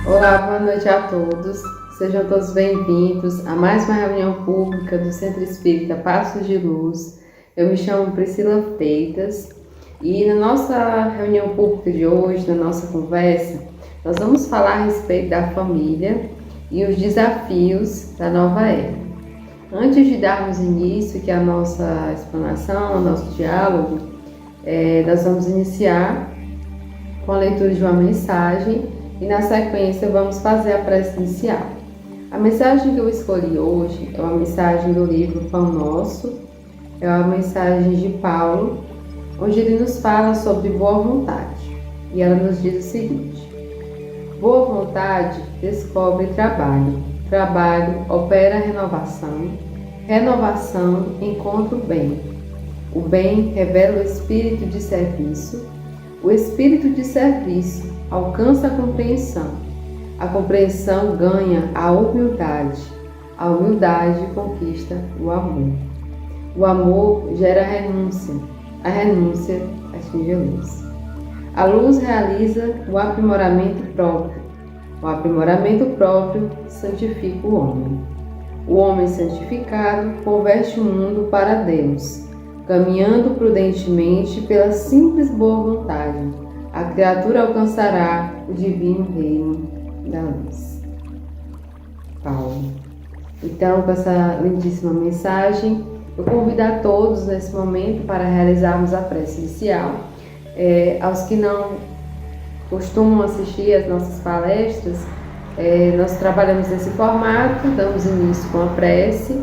Olá, boa noite a todos. Sejam todos bem-vindos a mais uma reunião pública do Centro Espírita Passos de Luz. Eu me chamo Priscila Freitas e na nossa reunião pública de hoje, na nossa conversa, nós vamos falar a respeito da família e os desafios da nova era. Antes de darmos início aqui à nossa explanação, ao nosso diálogo, nós vamos iniciar com a leitura de uma mensagem e na sequência vamos fazer a prece inicial. A mensagem que eu escolhi hoje é uma mensagem do livro Pão Nosso, é uma mensagem de Paulo, onde ele nos fala sobre boa vontade. E ela nos diz o seguinte: boa vontade descobre trabalho, trabalho opera renovação, renovação encontra o bem revela o espírito de serviço, o espírito de serviço alcança a compreensão ganha a humildade conquista o amor gera a renúncia atinge a luz realiza o aprimoramento próprio santifica o homem santificado converte o mundo para Deus, caminhando prudentemente pela simples boa vontade. A criatura alcançará o divino reino da luz. Paulo. Então, com essa lindíssima mensagem, eu convido a todos nesse momento para realizarmos a prece inicial. Aos que não costumam assistir às nossas palestras, nós trabalhamos nesse formato, damos início com a prece,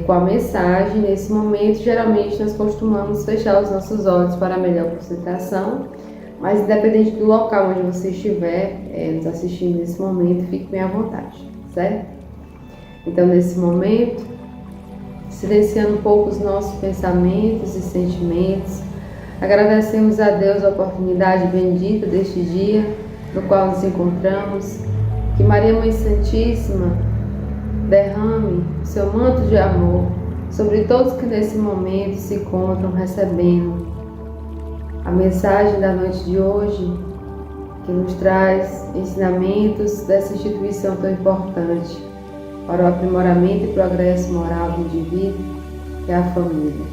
com a mensagem. Nesse momento, geralmente nós costumamos fechar os nossos olhos para melhor concentração, mas independente do local onde você estiver nos assistindo nesse momento, fique bem à vontade, certo? Então, nesse momento, silenciando um pouco os nossos pensamentos e sentimentos, agradecemos a Deus a oportunidade bendita deste dia no qual nos encontramos. Que Maria Mãe Santíssima derrame o seu manto de amor sobre todos que nesse momento se encontram recebendo a mensagem da noite de hoje, que nos traz ensinamentos dessa instituição tão importante para o aprimoramento e progresso moral do indivíduo, que é a família.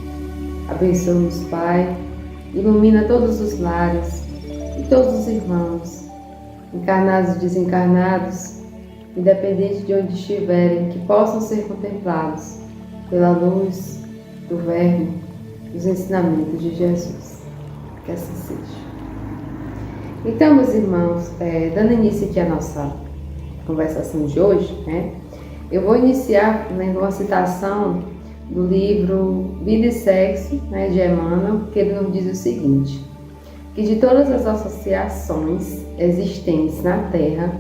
Abençoa-nos, Pai, ilumina todos os lares e todos os irmãos, encarnados e desencarnados, independente de onde estiverem, que possam ser contemplados pela luz do Verbo, dos ensinamentos de Jesus. Que assim seja. Então, meus irmãos, dando início aqui à nossa conversação de hoje, eu vou iniciar lendo uma citação do livro Vida e Sexo, de Emmanuel, que ele nos diz o seguinte: que de todas as associações existentes na Terra,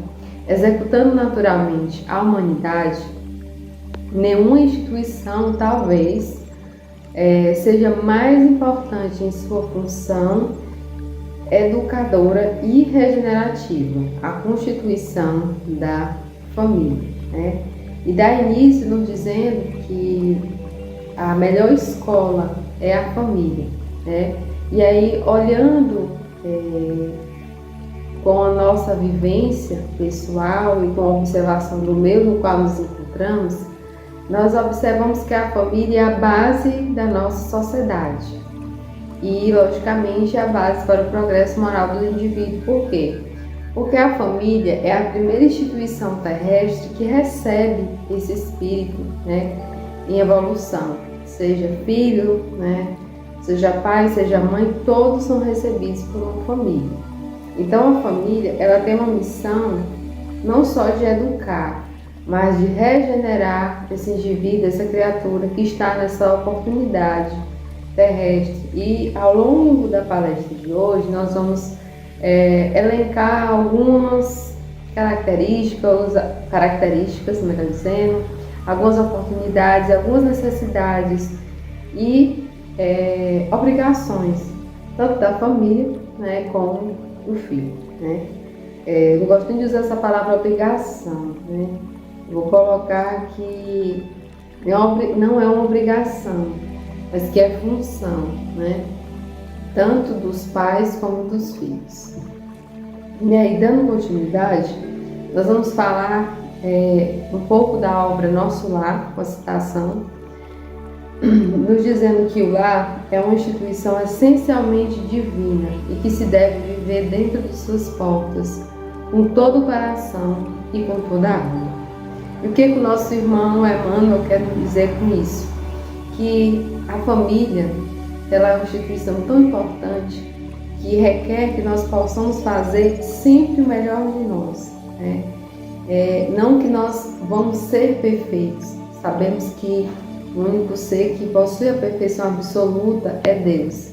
executando naturalmente a humanidade, nenhuma instituição talvez seja mais importante em sua função educadora e regenerativa, a constituição da família. E dá início nos dizendo que a melhor escola é a família. E aí, olhando com a nossa vivência pessoal e com a observação do meio no qual nos encontramos, nós observamos que a família é a base da nossa sociedade e, logicamente, é a base para o progresso moral do indivíduo. Por quê? Porque a família é a primeira instituição terrestre que recebe esse espírito em evolução, seja filho, seja pai, seja mãe, todos são recebidos por uma família. Então a família, ela tem uma missão não só de educar, mas de regenerar esse indivíduo, essa criatura que está nessa oportunidade terrestre. E ao longo da palestra de hoje nós vamos elencar algumas características, melhor dizendo, algumas oportunidades, algumas necessidades e obrigações, tanto da família como do filho. Eu não gosto de usar essa palavra obrigação. Vou colocar que não é uma obrigação, mas que é função, tanto dos pais como dos filhos. E aí, dando continuidade, nós vamos falar um pouco da obra Nosso Lar, com a citação, nos dizendo que o lar é uma instituição essencialmente divina e que se deve viver dentro de suas portas, com todo o coração e com toda a alma. E o que o nosso irmão Emmanuel quer nos dizer com isso? Que a família, ela é uma instituição tão importante que requer que nós possamos fazer sempre o melhor de nós, né? Não que nós vamos ser perfeitos, sabemos que o único ser que possui a perfeição absoluta é Deus.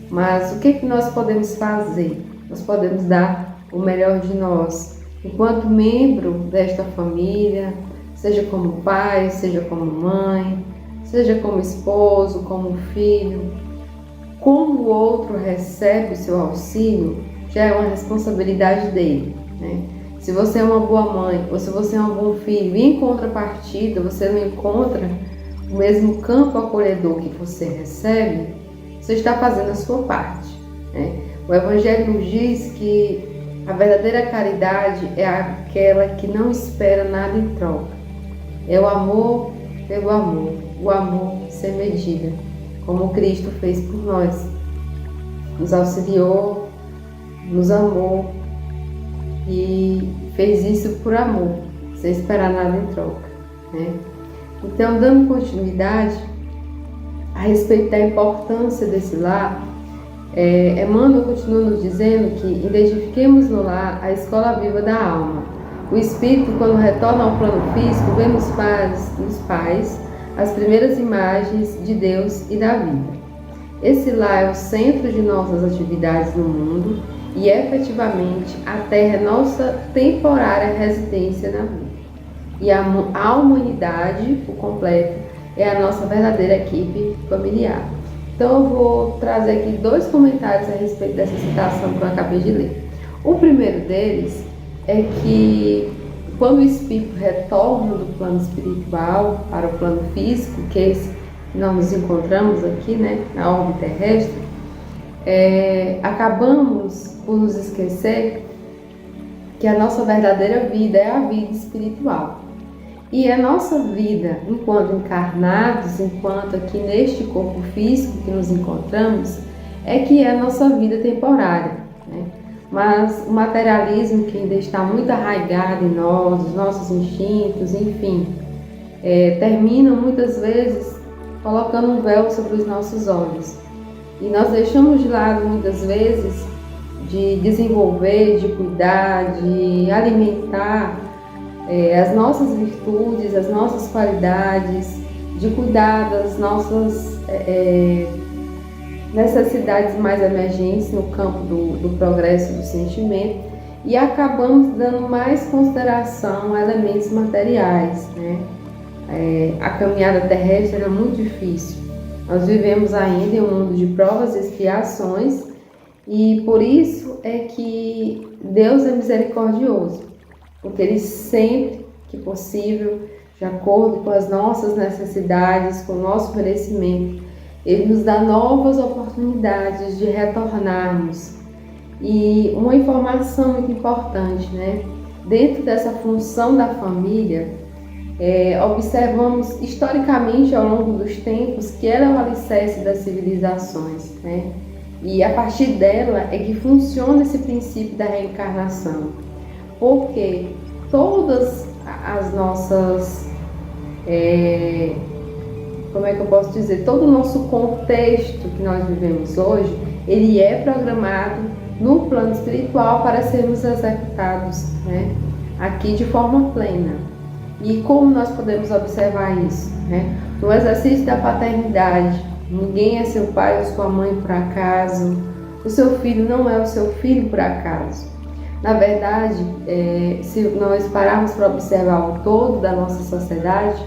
Mas o que nós podemos fazer? Nós podemos dar o melhor de nós, enquanto membro desta família, seja como pai, seja como mãe, seja como esposo, como filho. Como o outro recebe o seu auxílio, já é uma responsabilidade dele, né? Se você é uma boa mãe, ou se você é um bom filho, e em contrapartida você não encontra o mesmo campo acolhedor que você recebe, você está fazendo a sua parte, né? O Evangelho nos diz que a verdadeira caridade é aquela que não espera nada em troca. É o amor pelo amor, o amor sem medida, como Cristo fez por nós. Nos auxiliou, nos amou e fez isso por amor, sem esperar nada em troca, né? Então, dando continuidade a respeito da importância desse lar, Emmanuel continua nos dizendo que identifiquemos no lar a escola viva da alma. O espírito, quando retorna ao plano físico, vê nos pais as primeiras imagens de Deus e da vida. Esse lar é o centro de nossas atividades no mundo e, efetivamente, a Terra é nossa temporária residência na vida. E a humanidade, por completo, é a nossa verdadeira equipe familiar. Então eu vou trazer aqui 2 comentários a respeito dessa citação que eu acabei de ler. O primeiro deles é que quando o espírito retorna do plano espiritual para o plano físico, que é esse que nós nos encontramos aqui, né, na órbita terrestre, acabamos por nos esquecer que a nossa verdadeira vida é a vida espiritual. E a nossa vida, enquanto encarnados, enquanto aqui neste corpo físico que nos encontramos, é que é a nossa vida temporária, né? Mas o materialismo que ainda está muito arraigado em nós, os nossos instintos, enfim, terminam muitas vezes colocando um véu sobre os nossos olhos. E nós deixamos de lado muitas vezes de desenvolver, de cuidar, de alimentar as nossas virtudes, as nossas qualidades, de cuidar das nossas necessidades mais emergentes no campo do progresso do sentimento, e acabamos dando mais consideração a elementos materiais, né? A caminhada terrestre é muito difícil. Nós vivemos ainda em um mundo de provas e expiações, e por isso é que Deus é misericordioso, porque Ele sempre que possível, de acordo com as nossas necessidades, com o nosso merecimento, Ele nos dá novas oportunidades de retornarmos. E uma informação muito importante, né? Dentro dessa função da família, observamos historicamente ao longo dos tempos que ela é o alicerce das civilizações, né? E a partir dela é que funciona esse princípio da reencarnação, porque todas as nossas, como é que eu posso dizer, todo o nosso contexto que nós vivemos hoje, ele é programado no plano espiritual para sermos executados, né, aqui de forma plena. E como nós podemos observar isso, né? No exercício da paternidade, ninguém é seu pai ou sua mãe por acaso, o seu filho não é o seu filho por acaso. Na verdade, se nós pararmos para observar o todo da nossa sociedade,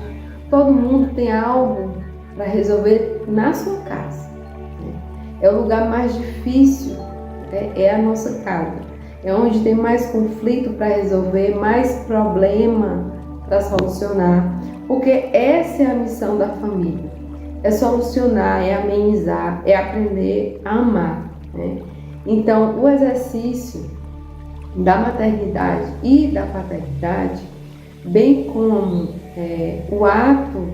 todo mundo tem algo para resolver na sua casa, né? É o lugar mais difícil, é a nossa casa. É onde tem mais conflito para resolver, mais problema para solucionar, porque essa é a missão da família. É solucionar, é amenizar, é aprender a amar, né? Então, o exercício da maternidade e da paternidade, bem como o ato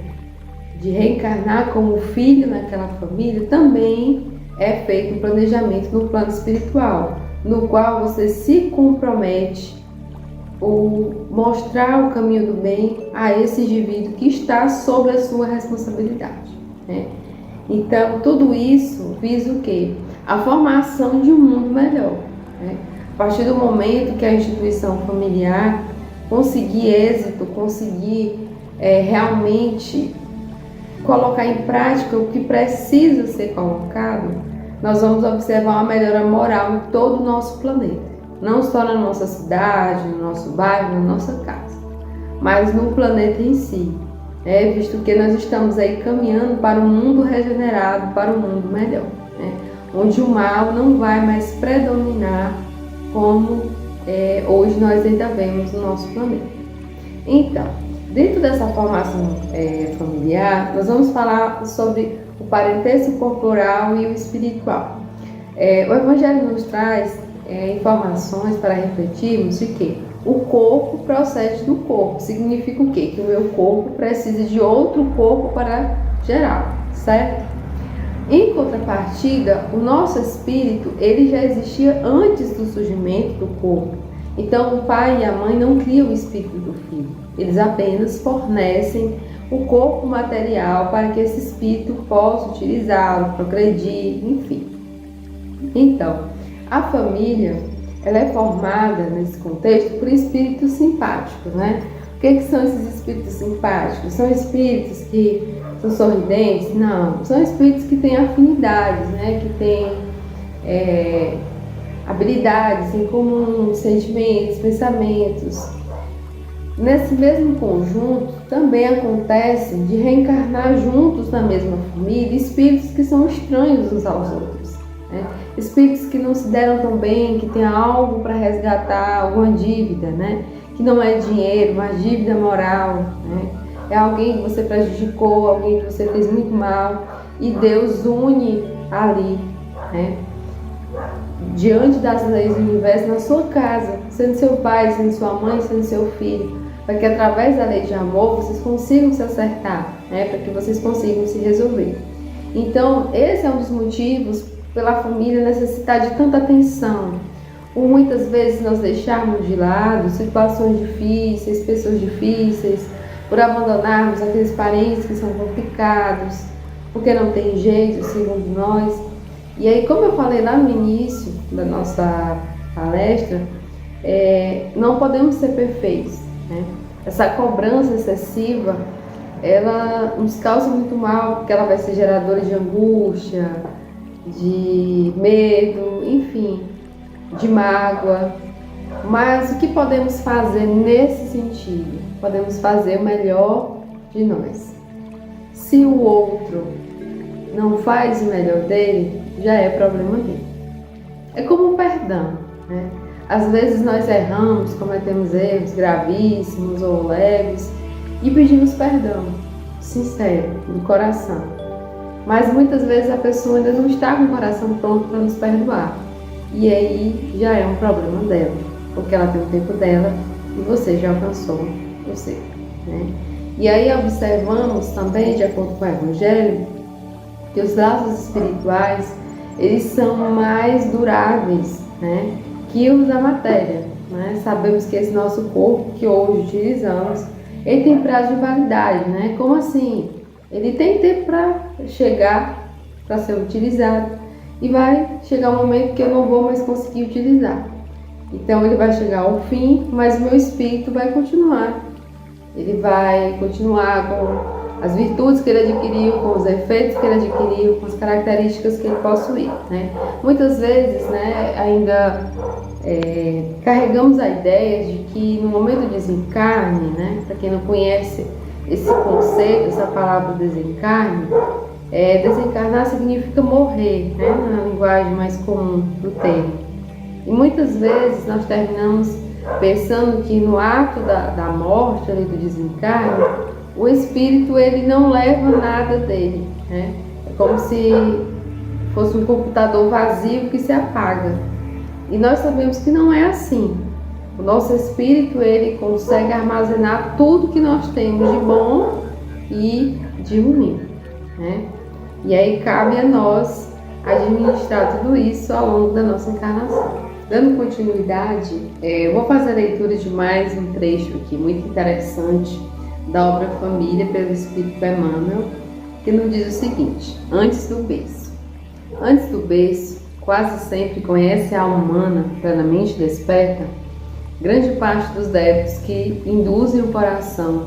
de reencarnar como filho naquela família, também é feito um planejamento no plano espiritual, no qual você se compromete ou mostrar o caminho do bem a esse indivíduo que está sob a sua responsabilidade, né? Então, tudo isso visa o quê? A formação de um mundo melhor, né? A partir do momento que a instituição familiar conseguir êxito, conseguir realmente colocar em prática o que precisa ser colocado, nós vamos observar uma melhora moral em todo o nosso planeta. Não só na nossa cidade, no nosso bairro, na nossa casa, mas no planeta em si, visto que nós estamos aí caminhando para um mundo regenerado, para um mundo melhor, onde o mal não vai mais predominar como hoje nós ainda vemos no nosso planeta. Então, dentro dessa formação familiar, nós vamos falar sobre o parentesco corporal e o espiritual. O Evangelho nos traz informações para refletirmos de que o corpo procede do corpo. Significa o quê? Que o meu corpo precisa de outro corpo para gerá-lo, certo? Em contrapartida, o nosso espírito, ele já existia antes do surgimento do corpo. Então, o pai e a mãe não criam o espírito do filho. Eles apenas fornecem o corpo material para que esse espírito possa utilizá-lo, progredir, enfim. Então, a família, ela é formada nesse contexto por espíritos simpáticos, né? O que são esses espíritos simpáticos? São espíritos que são sorridentes? Não, são espíritos que têm afinidades, né? Que têm habilidades em comum, sentimentos, pensamentos. Nesse mesmo conjunto, também acontece de reencarnar juntos na mesma família espíritos que são estranhos uns aos outros, né? Espíritos que não se deram tão bem, que têm algo para resgatar, alguma dívida, né? Que não é dinheiro, mas dívida moral, né? É alguém que você prejudicou, alguém que você fez muito mal, e Deus une ali, né? Diante das leis do universo, na sua casa, sendo seu pai, sendo sua mãe, sendo seu filho, para que através da lei de amor vocês consigam se acertar, né? Para que vocês consigam se resolver. Então, esse é um dos motivos pela família necessitar de tanta atenção. Por muitas vezes nós deixarmos de lado situações difíceis, pessoas difíceis, por abandonarmos aqueles parentes que são complicados, porque não tem jeito, segundo nós. E aí, como eu falei lá no início da nossa palestra, não podemos ser perfeitos, né? Essa cobrança excessiva, ela nos causa muito mal, porque ela vai ser geradora de angústia, de medo, enfim, de mágoa. Mas o que podemos fazer nesse sentido? Podemos fazer o melhor de nós. Se o outro não faz o melhor dele, já é problema dele. É como o perdão, né? Às vezes nós erramos, cometemos erros gravíssimos ou leves e pedimos perdão, sincero, do coração. Mas muitas vezes a pessoa ainda não está com o coração pronto para nos perdoar. E aí já é um problema dela, porque ela tem o tempo dela e você já alcançou o seu, né? E aí observamos também, de acordo com o Evangelho, que os laços espirituais, eles são mais duráveis, né, que os da matéria, né? Sabemos que esse nosso corpo que hoje utilizamos, ele tem prazo de validade, né? Como assim? Ele tem tempo para chegar, para ser utilizado, e vai chegar um momento que eu não vou mais conseguir utilizar. Então ele vai chegar ao fim, mas o meu espírito vai continuar. Ele vai continuar com as virtudes que ele adquiriu, com os efeitos que ele adquiriu, com as características que ele possui, né? Muitas vezes, né, ainda carregamos a ideia de que no momento do desencarne, né, para quem não conhece esse conceito, essa palavra desencarne, desencarnar significa morrer, né, na linguagem mais comum do termo. E muitas vezes nós terminamos pensando que no ato da morte, ali, do desencarne, o espírito ele não leva nada dele, né? É como se fosse um computador vazio que se apaga. E nós sabemos que não é assim. O nosso espírito, ele consegue armazenar tudo que nós temos de bom e de ruim, né? E aí cabe a nós administrar tudo isso ao longo da nossa encarnação. Dando continuidade, eu vou fazer a leitura de mais um trecho aqui muito interessante da obra Família pelo Espírito Emmanuel, que nos diz o seguinte: antes do berço. Antes do berço, quase sempre conhece a alma humana plenamente desperta grande parte dos débitos que induzem o coração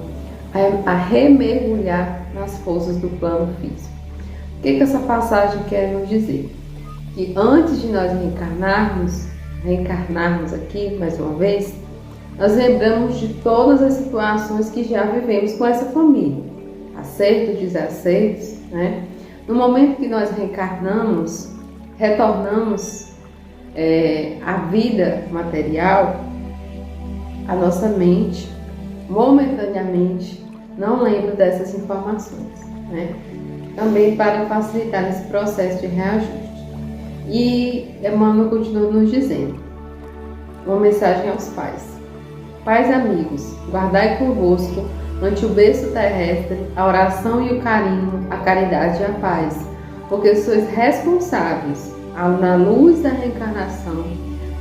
a remergulhar nas forças do plano físico. O que essa passagem quer nos dizer? Que antes de nós reencarnarmos aqui mais uma vez, nós lembramos de todas as situações que já vivemos com essa família, acertos, desacertos, né? No momento que nós reencarnamos, retornamos à vida material, a nossa mente momentaneamente não lembra dessas informações, né? Também para facilitar esse processo de reajuste. E Emmanuel continua nos dizendo, uma mensagem aos pais: pais amigos, guardai convosco ante o berço terrestre a oração e o carinho, a caridade e a paz, porque sois responsáveis, na luz da reencarnação,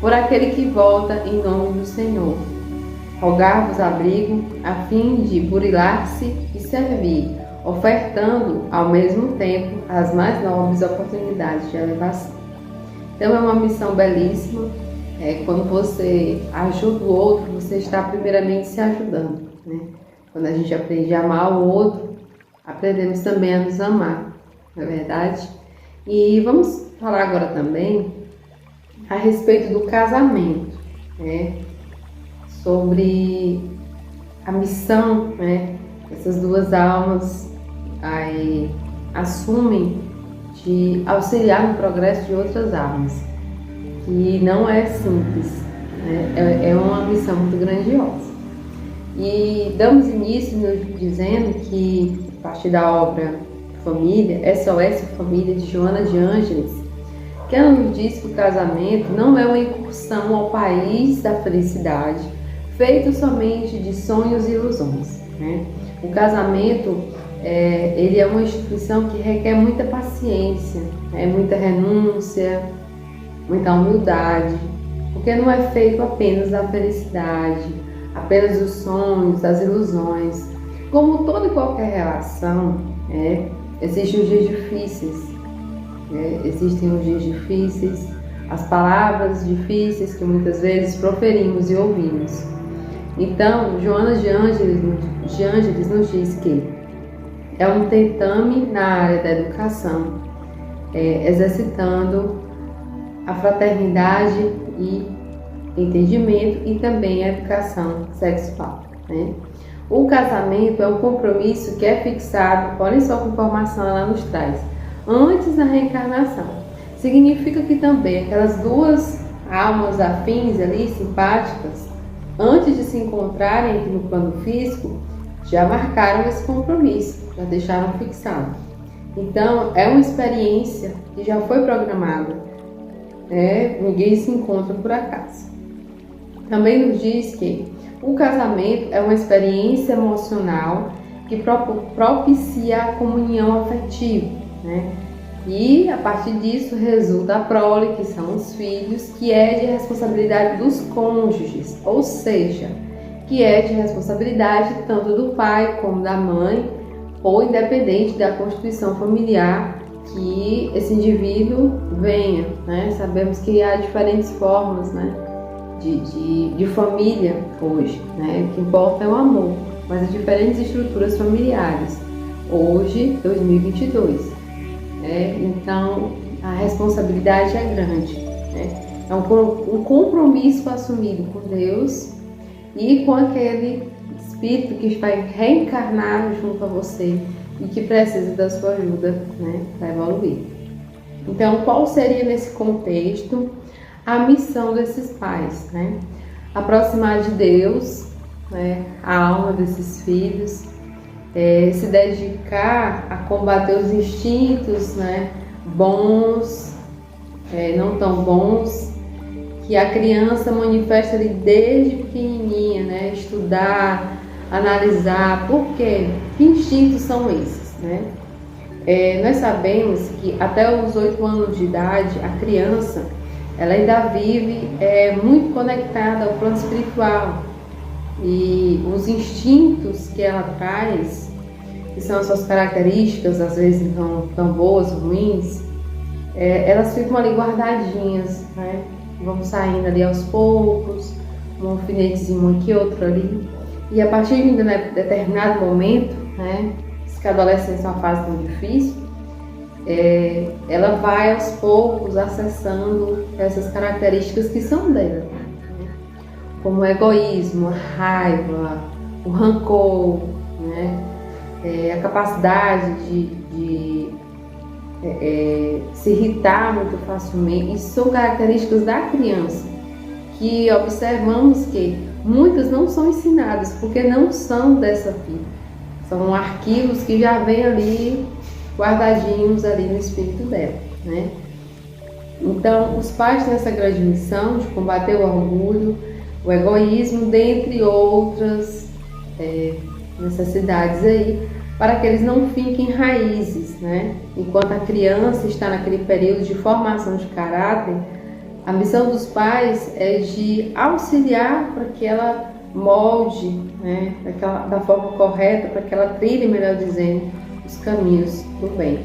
por aquele que volta em nome do Senhor. Rogar-vos abrigo, a fim de burilar-se e servir, ofertando ao mesmo tempo as mais nobres oportunidades de elevação. Então é uma missão belíssima. Quando você ajuda o outro, você está primeiramente se ajudando, né? Quando a gente aprende a amar o outro, aprendemos também a nos amar, não é verdade? E vamos falar agora também a respeito do casamento, né? Sobre a missão, né? Essas duas almas aí assumem de auxiliar no progresso de outras almas, que não é simples, né? É uma missão muito grandiosa. E damos início nos dizendo que, a partir da obra Família, SOS Família, de Joana de Ângeles, que ela nos diz que o casamento não é uma incursão ao país da felicidade, feito somente de sonhos e ilusões, né? O casamento, ele é uma instituição que requer muita paciência, muita renúncia, muita humildade, porque não é feito apenas da felicidade, apenas dos sonhos, das ilusões. Como toda e qualquer relação, existem os dias difíceis, existem os dias difíceis, as palavras difíceis que muitas vezes proferimos e ouvimos. Então, Joana de Ângeles nos diz que é um tentame na área da educação, exercitando a fraternidade e entendimento e também a educação sexual, né? O casamento é um compromisso que é fixado, olha só que informação ela nos traz, antes da reencarnação. Significa que também aquelas duas almas afins ali, simpáticas, antes de se encontrarem aqui no plano físico, já marcaram esse compromisso, já deixaram fixado. Então, é uma experiência que já foi programada, ninguém se encontra por acaso. Também nos diz que o casamento é uma experiência emocional que propicia a comunhão afetiva, né? E a partir disso resulta a prole, que são os filhos, que é de responsabilidade dos cônjuges, ou seja, que é de responsabilidade tanto do pai como da mãe, ou independente da constituição familiar que esse indivíduo venha, né? Sabemos que há diferentes formas, né, de família hoje, né? O que importa é o amor, mas há diferentes estruturas familiares hoje, 2022. Então a responsabilidade é grande, né? É um compromisso assumido com Deus e com aquele espírito que vai reencarnar junto a você e que precisa da sua ajuda, né, para evoluir. Então, qual seria nesse contexto a missão desses pais, né? Aproximar de Deus, né, a alma desses filhos, se dedicar a combater os instintos, né, bons, não tão bons, que a criança manifesta ali desde pequenininha, né? Estudar, analisar, por quê? Que instintos são esses, né? Nós sabemos que até os 8 anos de idade, a criança, ela ainda vive muito conectada ao plano espiritual, e os instintos que ela traz, que são as suas características, às vezes não tão boas, ruins, elas ficam ali guardadinhas, né? Vão saindo ali aos poucos, um alfinetezinho aqui, outro ali, e a partir de um determinado momento, né, que a adolescência é uma fase tão difícil, ela vai aos poucos acessando essas características que são dela, né? Como o egoísmo, a raiva, o rancor, né? A capacidade de se irritar muito facilmente. Isso são características da criança que observamos que muitas não são ensinadas porque não são dessa vida. São arquivos que já vêm ali guardadinhos ali no espírito dela, né? Então, os pais têm essa grande missão de combater o orgulho, o egoísmo, dentre outras necessidades aí, para que eles não fiquem raízes, né? Enquanto a criança está naquele período de formação de caráter, a missão dos pais é de auxiliar para que ela molde, né, da forma correta, para que ela trilhe, melhor dizendo, os caminhos do bem.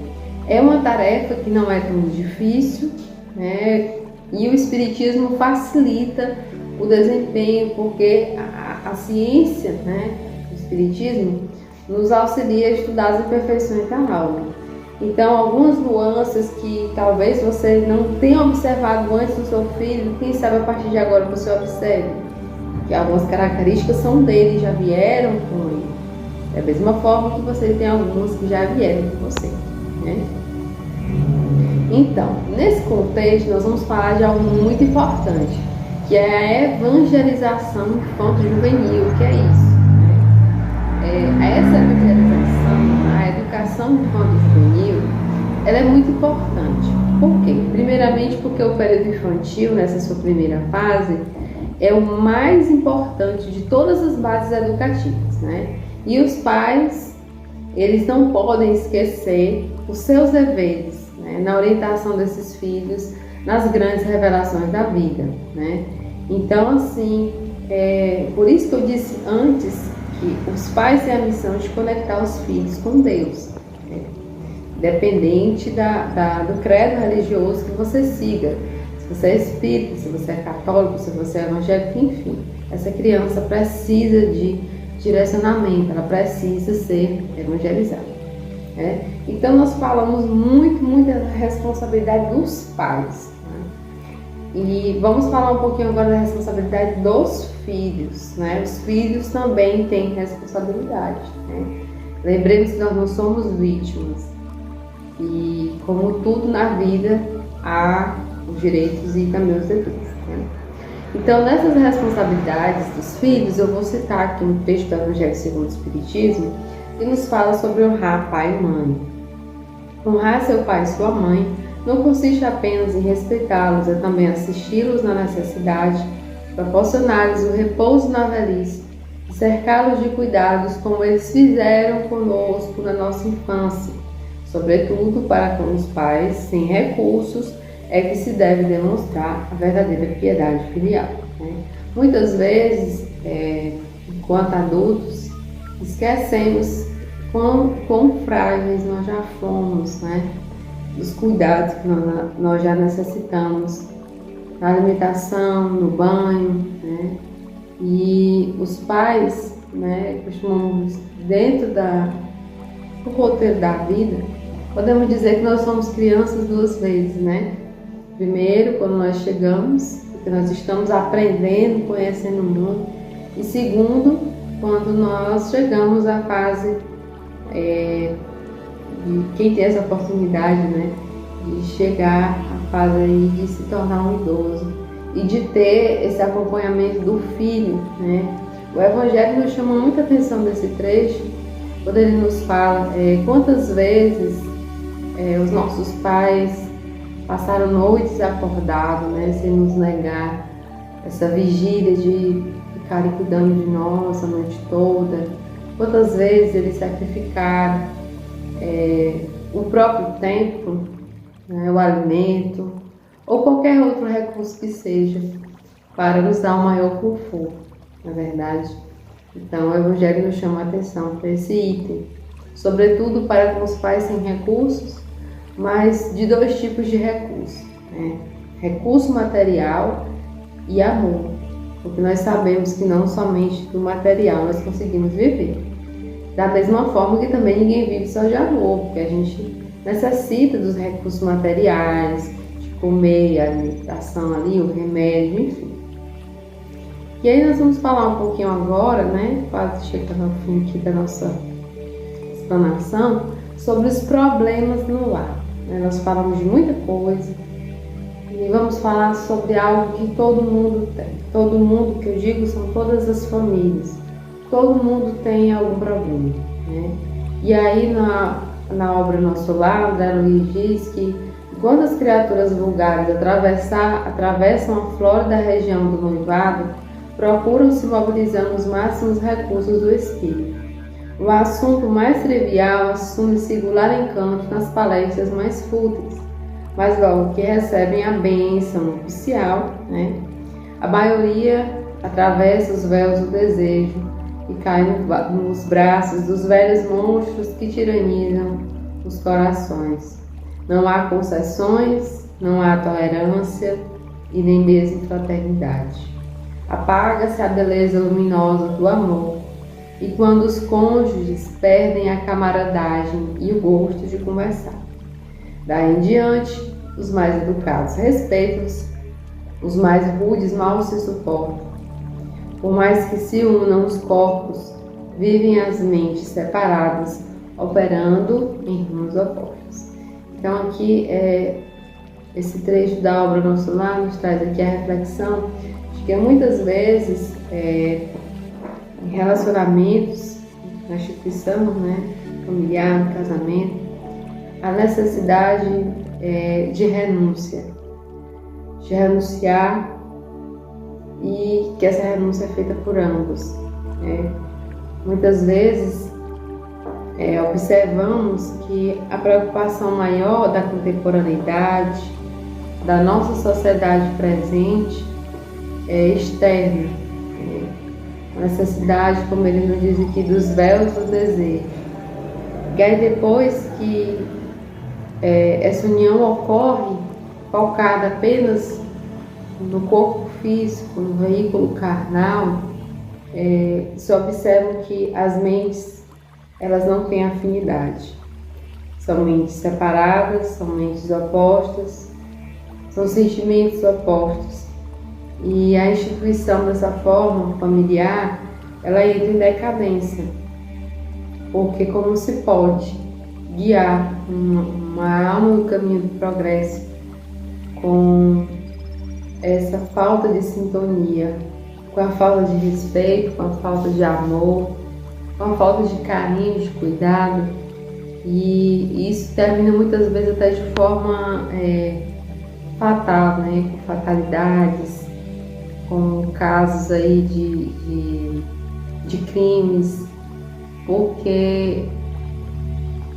É uma tarefa que não é tão difícil, né? E o Espiritismo facilita o desempenho, porque a ciência, né, do Espiritismo nos auxilia a estudar as imperfeições da alma. Então, algumas nuances que talvez você não tenha observado antes no seu filho, quem sabe a partir de agora você observe que algumas características são dele, já vieram com ele. Da mesma forma que você tem algumas que já vieram com você, né? Então, nesse contexto, nós vamos falar de algo muito importante, que é a evangelização infanto-juvenil. O que é isso? Essa evangelização, a educação infanto-juvenil, ela é muito importante. Por quê? Primeiramente porque o período infantil, nessa sua primeira fase, é o mais importante de todas as bases educativas, né? E os pais, eles não podem esquecer os seus deveres, né, na orientação desses filhos, nas grandes revelações da vida, né? Então, assim, por isso que eu disse antes que os pais têm a missão de conectar os filhos com Deus, né? Independente do credo religioso que você siga. Se você é espírita, se você é católico, se você é evangélico, enfim, essa criança precisa de direcionamento, ela precisa ser evangelizada, né? Então nós falamos muito da responsabilidade dos pais, né? E vamos falar um pouquinho agora da responsabilidade dos filhos, né? Os filhos também têm responsabilidade, né? Lembremos que nós não somos vítimas e, como tudo na vida, há os direitos e também os deveres, né? Então, nessas responsabilidades dos filhos, eu vou citar aqui um texto do Evangelho segundo o Espiritismo, que nos fala sobre honrar pai e mãe. Honrar seu pai e sua mãe não consiste apenas em respeitá-los, é também assisti-los na necessidade, proporcionar-lhes o repouso na velhice, e cercá-los de cuidados como eles fizeram conosco na nossa infância, sobretudo para com os pais sem recursos, é que se deve demonstrar a verdadeira piedade filial, né? Muitas vezes, enquanto adultos, esquecemos quão frágeis nós já fomos, né? Dos cuidados que nós já necessitamos, na alimentação, no banho, né? E os pais, né, costumamos, dentro do roteiro da vida, podemos dizer que nós somos crianças duas vezes, né? Primeiro, quando nós chegamos, porque nós estamos aprendendo, conhecendo o mundo. E segundo, quando nós chegamos à fase de quem tem essa oportunidade, né, de chegar à fase aí de se tornar um idoso e de ter esse acompanhamento do filho, né? O Evangelho nos chama muita atenção desse trecho, quando ele nos fala quantas vezes os nossos pais passaram noites acordados, né, sem nos negar essa vigília de ficarem cuidando de nós a noite toda. Quantas vezes eles sacrificaram o próprio tempo, né, o alimento ou qualquer outro recurso que seja para nos dar um maior conforto, na verdade. Então o Evangelho nos chama a atenção para esse item, sobretudo para com os pais sem recursos, mas de dois tipos de recursos, né? Recurso material e amor, porque nós sabemos que não somente do material nós conseguimos viver. Da mesma forma que também ninguém vive só de amor, porque a gente necessita dos recursos materiais, de comer, a alimentação ali, o remédio, enfim. E aí nós vamos falar um pouquinho agora, né, quase chegando ao fim aqui da nossa explanação, sobre os problemas no lar. Nós falamos de muita coisa e vamos falar sobre algo que todo mundo tem. Todo mundo, que eu digo, são todas as famílias. Todo mundo tem algum problema, né? E aí na obra Nosso Lar, André Luiz diz que quando as criaturas vulgares atravessam a flórida região do noivado, procuram se mobilizando os máximos recursos do espírito. O assunto mais trivial assume singular encanto nas palestras mais fúteis, mas logo que recebem a bênção nupcial, né, a maioria atravessa os véus do desejo e cai nos braços dos velhos monstros que tiranizam os corações. Não há concessões, não há tolerância e nem mesmo fraternidade. Apaga-se a beleza luminosa do amor, e quando os cônjuges perdem a camaradagem e o gosto de conversar. Daí em diante, os mais educados respeitam-se, os mais rudes mal se suportam. Por mais que se unam os corpos, vivem as mentes separadas, operando em rumos opostos. Então aqui, esse trecho da obra Nosso Lar nos traz aqui a reflexão de que muitas vezes, em relacionamentos, na instituição, né, familiar, no casamento, a necessidade de renúncia, de renunciar, e que essa renúncia é feita por ambos. Muitas vezes observamos que a preocupação maior da contemporaneidade, da nossa sociedade presente, é externa. A necessidade, como ele nos diz aqui, dos véus do desejo. E aí depois que essa união ocorre, focada apenas no corpo físico, no veículo carnal, se observa que as mentes, elas não têm afinidade. São mentes separadas, são mentes opostas, são sentimentos opostos. E a instituição dessa forma familiar, ela entra em decadência, porque como se pode guiar uma alma no caminho do progresso com essa falta de sintonia, com a falta de respeito, com a falta de amor, com a falta de carinho, de cuidado, e isso termina muitas vezes até de forma fatal, né? Com fatalidades, com casos aí de crimes, porque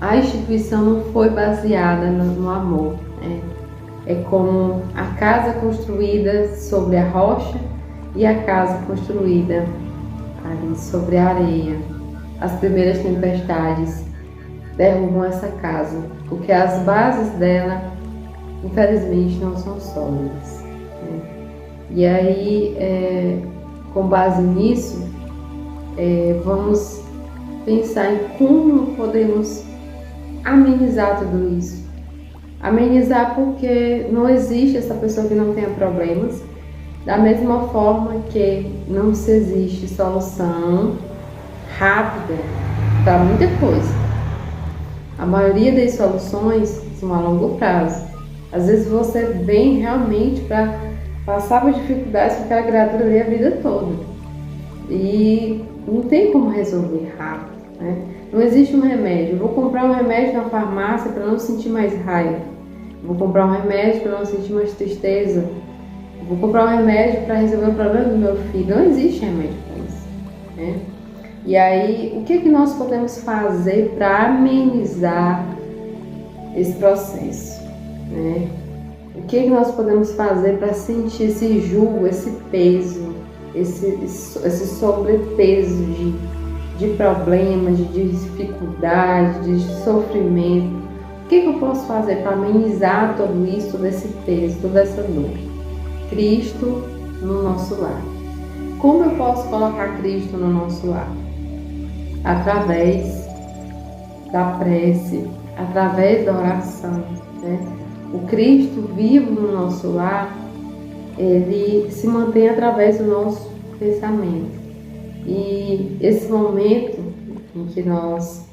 a instituição não foi baseada no amor, né? É como a casa construída sobre a rocha e a casa construída ali sobre a areia. As primeiras tempestades derrubam essa casa, porque as bases dela, infelizmente, não são sólidas, né? E aí, com base nisso, vamos pensar em como podemos amenizar tudo isso. Amenizar porque não existe essa pessoa que não tenha problemas, da mesma forma que não se existe solução rápida para muita coisa. A maioria das soluções são a longo prazo. Às vezes você vem realmente para passar por dificuldades com aquela criatura ali a vida toda. E não tem como resolver rápido, né? Não existe um remédio. Eu vou comprar um remédio na farmácia para não sentir mais raiva. Eu vou comprar um remédio para não sentir mais tristeza. Vou comprar um remédio para resolver o problema do meu filho. Não existe remédio para isso, né? E aí, o que nós podemos fazer para amenizar esse processo, né? O que nós podemos fazer para sentir esse jugo, esse peso, esse sobrepeso de problemas, de dificuldade, de sofrimento? O que eu posso fazer para amenizar tudo isso, todo esse peso, toda essa dor? Cristo no nosso lar. Como eu posso colocar Cristo no nosso lar? Através da prece, através da oração, né? O Cristo vivo no nosso lar, ele se mantém através do nosso pensamento. E esse momento em que nós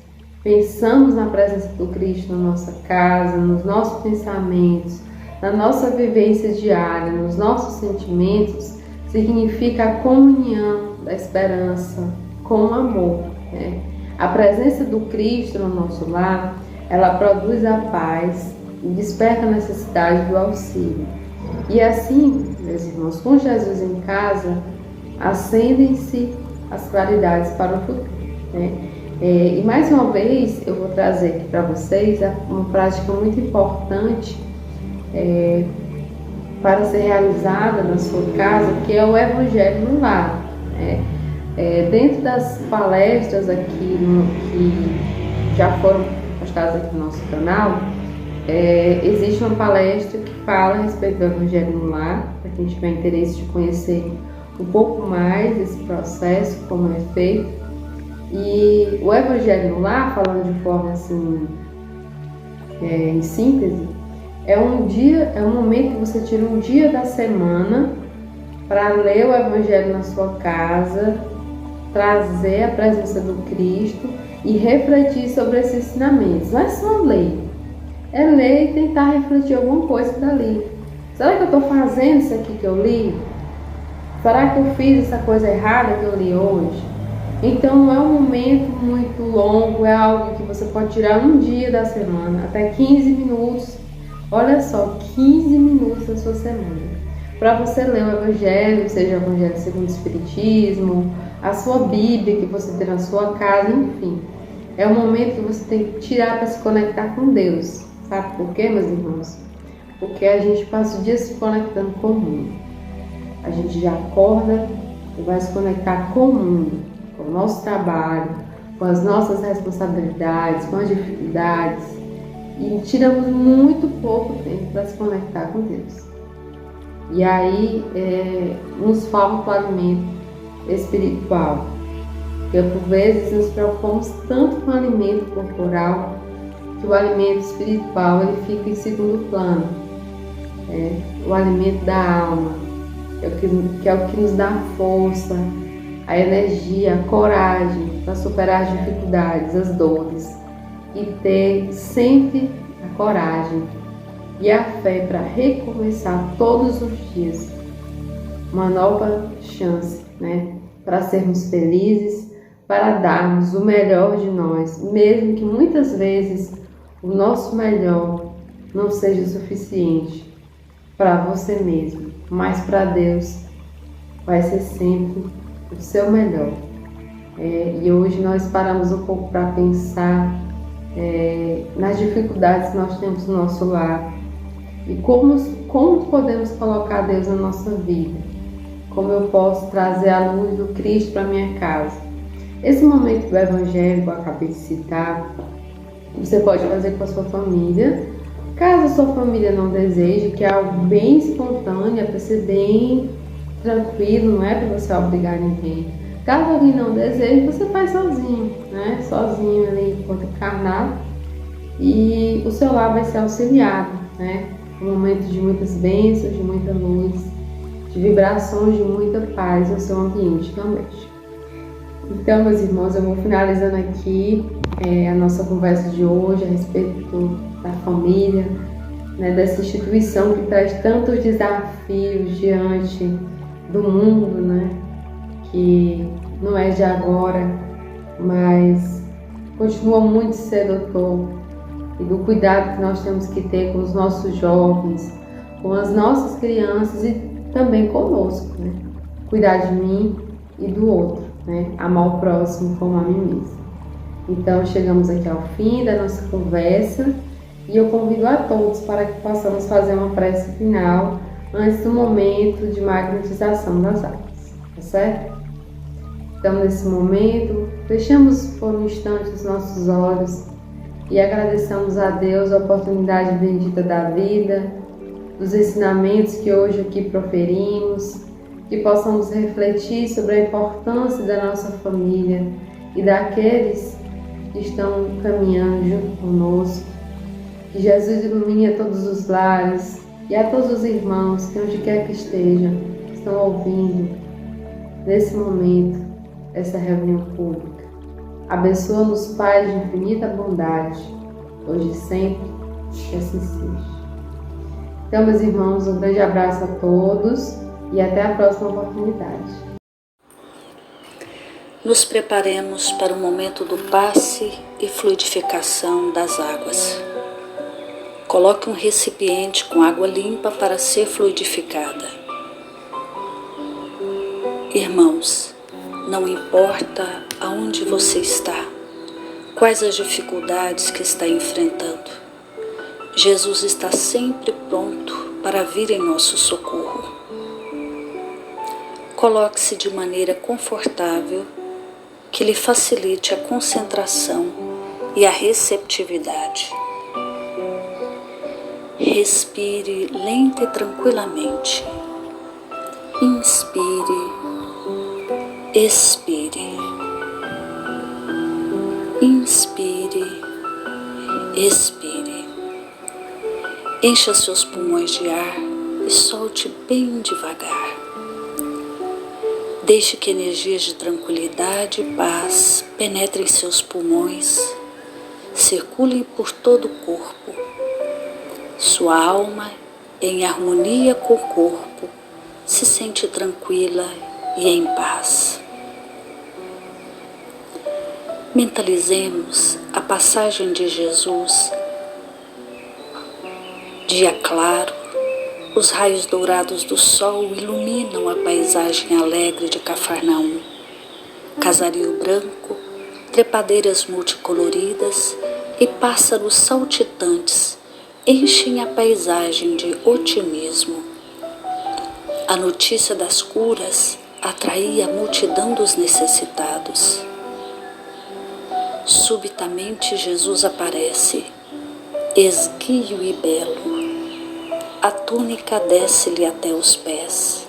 pensamos na presença do Cristo na nossa casa, nos nossos pensamentos, na nossa vivência diária, nos nossos sentimentos, significa a comunhão da esperança com o amor, né? A presença do Cristo no nosso lar, ela produz a paz e desperta a necessidade do auxílio. E assim, meus irmãos, com Jesus em casa, acendem-se as claridades para o futuro, né? E mais uma vez eu vou trazer aqui para vocês uma prática muito importante para ser realizada na sua casa, que é o Evangelho no Lar. Dentro das palestras aqui que já foram postadas aqui no nosso canal, existe uma palestra que fala a respeito do Evangelho no Lar, para quem tiver interesse de conhecer um pouco mais desse processo, como é feito. E o Evangelho no Lar, falando de forma assim, em síntese, é um momento que você tira um dia da semana para ler o Evangelho na sua casa, trazer a presença do Cristo e refletir sobre esses ensinamentos. Não é só ler, é ler e tentar refletir alguma coisa dali. Será que eu estou fazendo isso aqui que eu li? Será que eu fiz essa coisa errada que eu li hoje? Então não é um momento muito longo, é algo que você pode tirar um dia da semana, até 15 minutos. Olha só, 15 minutos da sua semana, para você ler o Evangelho, seja o Evangelho segundo o Espiritismo, a sua Bíblia que você tem na sua casa, enfim. É um momento que você tem que tirar para se conectar com Deus. Sabe por quê, meus irmãos? Porque a gente passa o dia se conectando com o mundo. A gente já acorda e vai se conectar com o mundo, com o nosso trabalho, com as nossas responsabilidades, com as dificuldades. E tiramos muito pouco tempo para se conectar com Deus. E aí nos falta o alimento espiritual. Porque por vezes nos preocupamos tanto com o alimento corporal que o alimento espiritual ele fica em segundo plano. O alimento da alma, que é o que nos dá força, a energia, a coragem para superar as dificuldades, as dores. E ter sempre a coragem e a fé para recomeçar todos os dias uma nova chance, né? Para sermos felizes, para darmos o melhor de nós, mesmo que muitas vezes o nosso melhor não seja suficiente para você mesmo, mas para Deus vai ser sempre o seu melhor. E hoje nós paramos um pouco para pensar nas dificuldades que nós temos no nosso lar e como podemos colocar Deus na nossa vida, como eu posso trazer a luz do Cristo para minha casa. Esse momento do Evangelho que eu acabei de citar, você pode fazer com a sua família, caso a sua família não deseje, que é algo bem espontâneo, é para ser bem tranquilo, não é para você obrigar ninguém. Caso alguém não deseje, você faz sozinho, né? Sozinho ali enquanto encarnado, e o seu lar vai ser auxiliado, né? Um momento de muitas bênçãos, de muita luz, de vibrações, de muita paz no seu ambiente doméstico. Então, meus irmãos, eu vou finalizando aqui a nossa conversa de hoje a respeito da família, né? Dessa instituição que traz tantos desafios diante do mundo, né? Que não é de agora, mas continua muito sedutor, e do cuidado que nós temos que ter com os nossos jovens, com as nossas crianças e também conosco, né? Cuidar de mim e do outro, né? Amar o próximo como a mim mesmo. Então, chegamos aqui ao fim da nossa conversa e eu convido a todos para que possamos fazer uma prece final antes do momento de magnetização das águas, tá certo? Então, nesse momento, fechamos por um instante os nossos olhos e agradecemos a Deus a oportunidade bendita da vida, dos ensinamentos que hoje aqui proferimos, que possamos refletir sobre a importância da nossa família e daqueles que estão caminhando junto conosco. Que Jesus ilumine a todos os lares e a todos os irmãos que onde quer que estejam, estão ouvindo nesse momento essa reunião pública. Abençoa-nos, Pai de infinita bondade, hoje e sempre, que assim seja. Então, meus irmãos, um grande abraço a todos e até a próxima oportunidade. Nos preparemos para o momento do passe e fluidificação das águas. Coloque um recipiente com água limpa para ser fluidificada. Irmãos, não importa aonde você está, quais as dificuldades que está enfrentando, Jesus está sempre pronto para vir em nosso socorro. Coloque-se de maneira confortável que lhe facilite a concentração e a receptividade. Respire lenta e tranquilamente. Inspire, expire. Inspire, expire. Encha seus pulmões de ar e solte bem devagar. Deixe que energias de tranquilidade e paz penetrem seus pulmões, circulem por todo o corpo. Sua alma, em harmonia com o corpo, se sente tranquila e em paz. Mentalizemos a passagem de Jesus. Dia claro, os raios dourados do sol iluminam a paisagem alegre de Cafarnaum. Casario branco, trepadeiras multicoloridas e pássaros saltitantes enchem a paisagem de otimismo. A notícia das curas atraía a multidão dos necessitados. Subitamente Jesus aparece, esguio e belo. A túnica desce-lhe até os pés.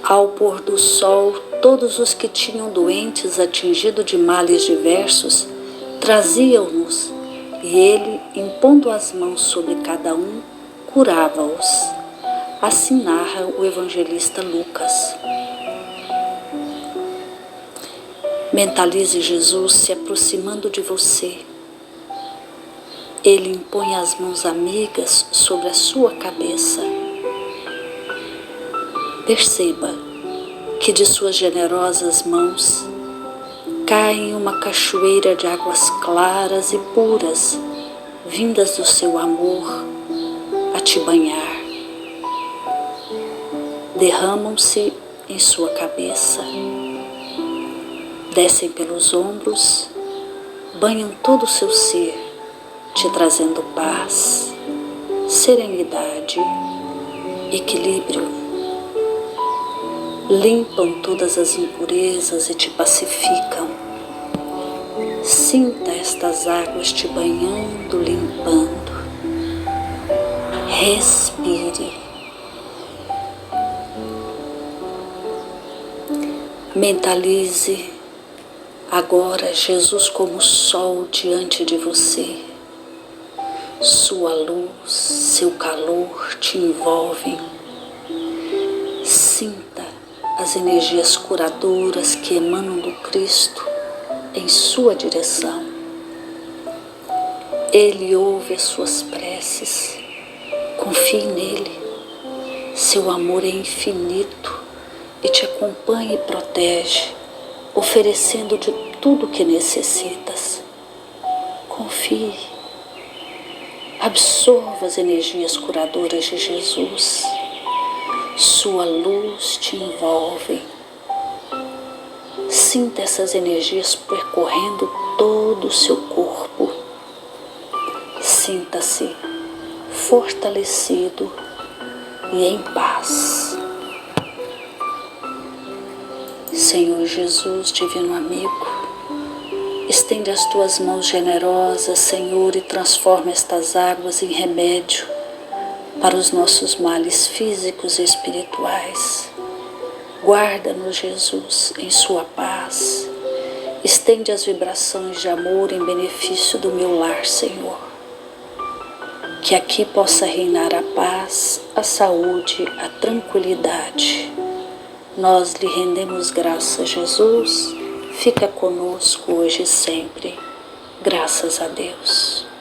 Ao pôr do sol, todos os que tinham doentes atingidos de males diversos traziam-nos, e ele, impondo as mãos sobre cada um, curava-os. Assim narra o evangelista Lucas. Mentalize Jesus se aproximando de você. Ele impõe as mãos amigas sobre a sua cabeça. Perceba que de suas generosas mãos cai uma cachoeira de águas claras e puras, vindas do seu amor a te banhar. Derramam-se em sua cabeça, descem pelos ombros, banham todo o seu ser, te trazendo paz, serenidade, equilíbrio. Limpam todas as impurezas e te pacificam. Sinta estas águas te banhando, limpando. Respire. Mentalize agora Jesus como sol diante de você. Sua luz, seu calor te envolvem. Sinta as energias curadoras que emanam do Cristo em sua direção. Ele ouve as suas preces. Confie nele. Seu amor é infinito e te acompanha e protege, oferecendo-te tudo o que necessitas. Confie. Absorva as energias curadoras de Jesus. Sua luz te envolve. Sinta essas energias percorrendo todo o seu corpo. Sinta-se fortalecido e em paz. Senhor Jesus, divino amigo, estende as tuas mãos generosas, Senhor, e transforma estas águas em remédio para os nossos males físicos e espirituais. Guarda-nos, Jesus, em sua paz. Estende as vibrações de amor em benefício do meu lar, Senhor. Que aqui possa reinar a paz, a saúde, a tranquilidade. Nós lhe rendemos graças, Jesus. Fica conosco hoje e sempre. Graças a Deus.